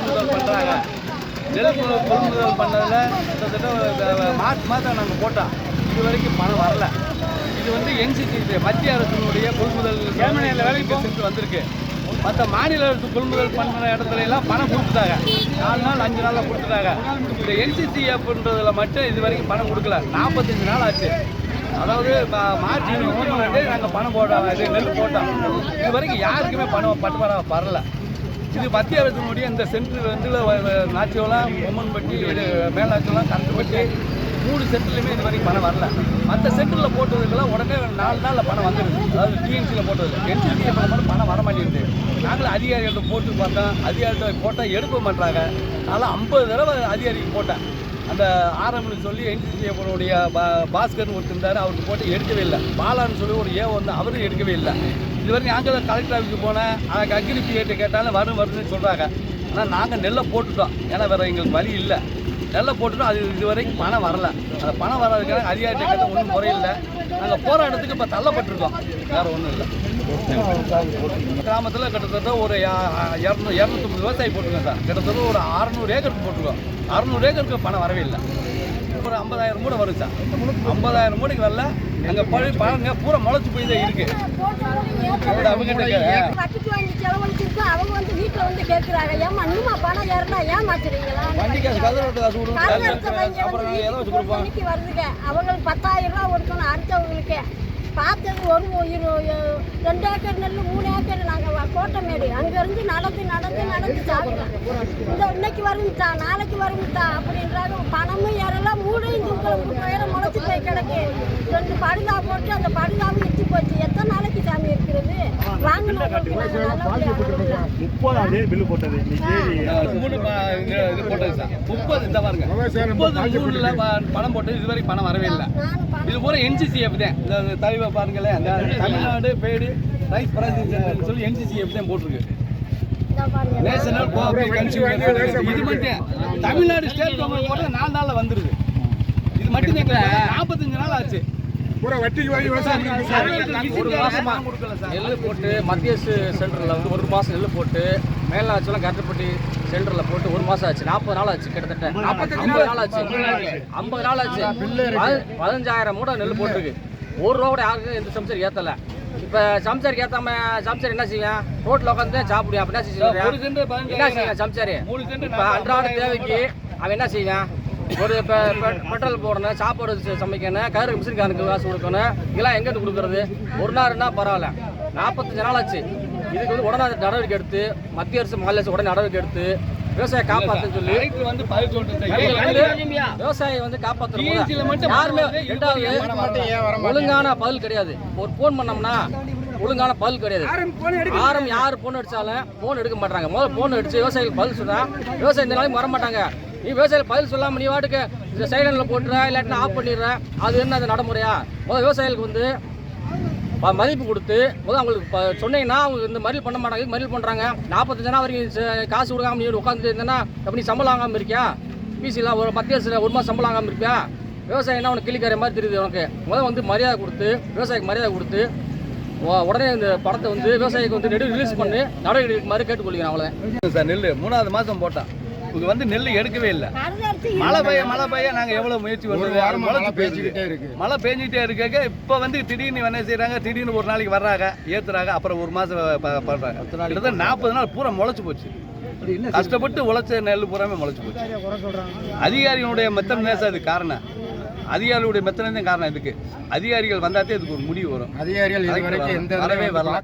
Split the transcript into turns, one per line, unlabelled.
கொள்முதல் பண்ணுறாங்க. நெல் கொள்முதல் பண்ணதில் கிட்டத்தட்ட மார்ச் மாதம் நாங்கள் போட்டோம். இது வரைக்கும் பணம் வரல. இது வந்து என்சிசி மத்திய அரசினுடைய கொள்முதல் வேலைக்கு சென்று வந்திருக்கு. மற்ற மாநில அரசு கொள்முதல் பண்ணுற இடத்துல எல்லாம் பணம் கொடுத்துட்டாங்க. 4 நாள் 5 நாளில் கொடுத்துட்டாங்க. இந்த என்சிசி அப்படின்றதுல மட்டும் இது வரைக்கும் பணம் கொடுக்கல. 45 நாள் ஆச்சு. அதாவது மார்ச் 22 நாங்கள் பணம் போட்டோம், இது நெல் போட்டோம். இது வரைக்கும் யாருக்குமே பணம் பட்டுவாரம் வரல. இது மத்திய அரசினுடைய இந்த சென்ட்ரு வந்து நாச்சியோலாம், பொம்மன்பட்டி, மேலாச்சியோலாம், கரண்டுப்பட்டி 3 சென்டர்லையுமே இது வரைக்கும் பணம் வரல. மற்ற சென்டரில் போட்டதுக்கெல்லாம் உடனே 4 நாளில் பணம் வந்துடுது. அதாவது டிஎன்சியில் போட்டது. என்சிசியை போடும்போது பணம் வர மாட்டேங்குது. நாங்களும் அதிகாரிகள்ட்ட போட்டு பார்த்தோம். அதிகாரிகிட்ட போட்டால் எடுக்க மாட்டாங்க. அதனால் 50 தடவை அதிகாரிக்கு போட்டேன். அந்த ஆரம்னு சொல்லி என்சிசியோடைய பாஸ்கர்னு ஒருத்தர் இருந்தார். அவருக்கு போட்டு எடுக்கவே இல்லை. பாலான்னு சொல்லி ஒரு வந்து அவரும் எடுக்கவே இல்லை. இது வரைக்கும் நாங்கள் தான் கலெக்டர் ஆஃபீஸுக்கு போனேன். அக்ரி பிஏட்டு கேட்டாலும் வருதுன்னு சொல்கிறாங்க. ஆனால் நாங்கள் நெல்லை போட்டுட்டோம். ஏன்னா வேறு எங்களுக்கு வழி இல்லை. நெல்லை போட்டுட்டோம். அது இது வரைக்கும் பணம் வரல. அந்த பணம் வராதுக்காக அதிகாரிகிட்ட கேட்டால் ஒன்றும் முறையில்லை. நாங்கள் போராட்டத்துக்கு இப்போ தள்ளப்பட்டிருக்கோம். வேறு ஒன்றும் இல்லை. கிராமத்தில் கிட்டத்தட்ட ஒரு 250 விவசாயி போட்டிருக்கோம் சார். கிட்டத்தட்ட ஒரு 600 ஏக்கருக்கு போட்டிருக்கோம். 600 ஏக்கருக்கு பணம் வரவே இல்லை. ஒரு 50,000 மூடை வரும் சார். 50,000 மூடைக்கு வரல. எங்கள் பழங்க பூரா முளைச்சி போய் தான் இருக்கு.
அவங்க வந்து வீட்டில் வந்து கேட்குறாங்க, ஏமா இன்னுமா பணம் ஏறனா ஏமாச்சுறீங்களா? வருதுங்க. அவங்களுக்கு 10,000 ரூபா கொடுக்கணும் அடுத்தவங்களுக்கு. பார்த்தது ஒரு 2 ஏக்கர் நெல் 3 ஏக்கர் நாங்கள் கோட்டமேடு அங்கேருந்து நடந்து சாப்பிட்றோம். இன்னைக்கு வருங்கத்தா நாளைக்கு வருங்கத்தா அப்படின்றாங்க. பணமும் ஏறலாம், மூடையும் தூக்கல முளைச்சி போய் கிடக்கு. 2 படுதா போட்டு அந்த படுதாவும் இடிச்சு போச்சு. எத்தனை நாளைக்கு சாமி இருக்கிறது? வாங்கணும்.
30 பில்லு போட்டது.
30 இந்த பாருங்க 30 பணம் போட்டு இதுவரை பணம் வரவே இல்லை. இது பூரா என்சிசிஎஃப் தான். இந்த தலைவர் பாருங்களேன், இந்த தமிழ்நாடு பேடு ரைஸ் ப்ராசஸிங் சென்டர்னு சொல்லி என்சிசிஎஃப் தான் போட்டிருக்கு. நேஷனல் கோஆபரேட்டிவ் கன்சியூமர் இது மட்டும் தமிழ்நாடு ஸ்டேட் கவர்மெண்ட் போட்டு 4 நாளில் வந்துருது. இது மட்டும் 45 நாள் ஆச்சு.
பூரா வட்டிக்கு வாங்கி
ஒரு மாசமா நெல் போட்டு மத்திய சென்டரில் வந்து 1 மாதம் நெல் போட்டு மேலாச்செல்லாம் கரட்டுப்பட்டி சென்டரில் போட்டு 1 மாதம் ஆச்சு. 40 நாள் ஆச்சு. கிட்டத்தட்ட 50 நாள் ஆச்சு. 50 நாள் ஆச்சு. 15,000 மூடை நெல் போட்டிருக்கு. 1 ரூபா கூட யாருக்கும் எந்த சம்சாரி ஏற்றலை. இப்போ சம்சாரிக்கு ஏற்றாம சம்சாரி என்ன செய்வேன்? ரோட்டில் உட்காந்து சாப்பிடுவேன். அப்படி என்ன செய்வேன்? என்ன செய்வேன் சம்சாரி? இப்போ அன்றாட தேவைக்கு அவன் என்ன செய்வேன்? ஒரு பெட்ரோல் போடணும், சாப்பாடு சமைக்கணும், கயிறு மிஷின்காரனுக்கு காசு கொடுக்கணும். இதெல்லாம் எங்கேருந்து கொடுக்குறது? 1 நாள்னா பரவாயில்ல. 45 நாள் ஆச்சு. இதுக்கு வந்து உடனே நடவடிக்கை எடுத்து மத்திய அரசு மாநில அரசு உடனே நடவடிக்கை எடுத்து விவசாயம் காப்பாற்ற சொல்லி விவசாயம் வந்து காப்பாற்றணும். யாருமே ஒழுங்கான பதில் கிடையாது. ஒரு போன் பண்ணோம்னா ஒழுங்கான பதில் கிடையாது. யார் போன் அடிச்சாலும் போன் எடுக்க மாட்டாங்க. முதல்ல போன் அடிச்சு விவசாயிகள் பதில் சொன்னா விவசாயம் இந்த நாளைக்கு வர மாட்டாங்க. நீ விவசாயிகள் பதில் சொல்லாமல் நீ வாட்டுக்கு இந்த சைலண்டில் போட்டுற இல்லாட்டினா ஆஃப் பண்ணிடுற. அது என்ன அது நடைமுறையா? முதல் விவசாயிகளுக்கு வந்து மதிப்பு கொடுத்து முதல் அவங்களுக்கு சொன்னீங்கன்னா அவங்க இந்த மாதிரி பண்ண மாட்டாங்க. மாதிரி பண்ணுறாங்க. 45 நாள் வரைக்கும் காசு கொடுக்காம நீ உட்காந்துட்டு இருந்தேன்னா அப்படி சம்பளம் வாங்காமல் இருக்கியா? பிசியில் ஒரு மத்திய அரசில் 1 மாதம் சம்பளம் வாங்காமல் இருப்பியா? விவசாயம்னா உனக்கு கிளிக்கார மாதிரி தெரியுது. உனக்கு முதல் வந்து மரியாதை கொடுத்து விவசாயிக்கு மரியாதை கொடுத்து உடனே இந்த படத்தை வந்து விவசாயிக்கு வந்து ரிலீஸ் பண்ணி நடவடிக்கை மாதிரி கேட்டுக்கொள்கிறேன். அவ்வளோதான்
சார். நெல் 3வது மாதம் போட்டான். இது வந்து நெல் எடுக்கவே இல்லை. மழை பெய்ய நாங்கள் எவ்வளோ முயற்சி பண்ணுறோம். மழை பெஞ்சிக்கிட்டே இருக்க இப்போ வந்து திடீர்னு என்ன செய்கிறாங்க? திடீர்னு ஒரு நாளைக்கு வர்றாங்க, ஏற்றுறாங்க, அப்புறம் 1 மாதம் பண்ணுறாங்க. கிட்டத்தட்ட 40 நாள் பூரா முளைச்சி போச்சு. கஷ்டப்பட்டு உழைச்ச நெல் பூராமே முளைச்சி போச்சு. அதிகாரிகளுடைய மெத்தனை தான் அது காரணம். அதிகாரிகளுடைய மெத்தனை தான் காரணம். இதுக்கு அதிகாரிகள் வந்தாத்தே இதுக்கு ஒரு முடிவு வரும்.
அதிகாரிகள் வரவே வரல.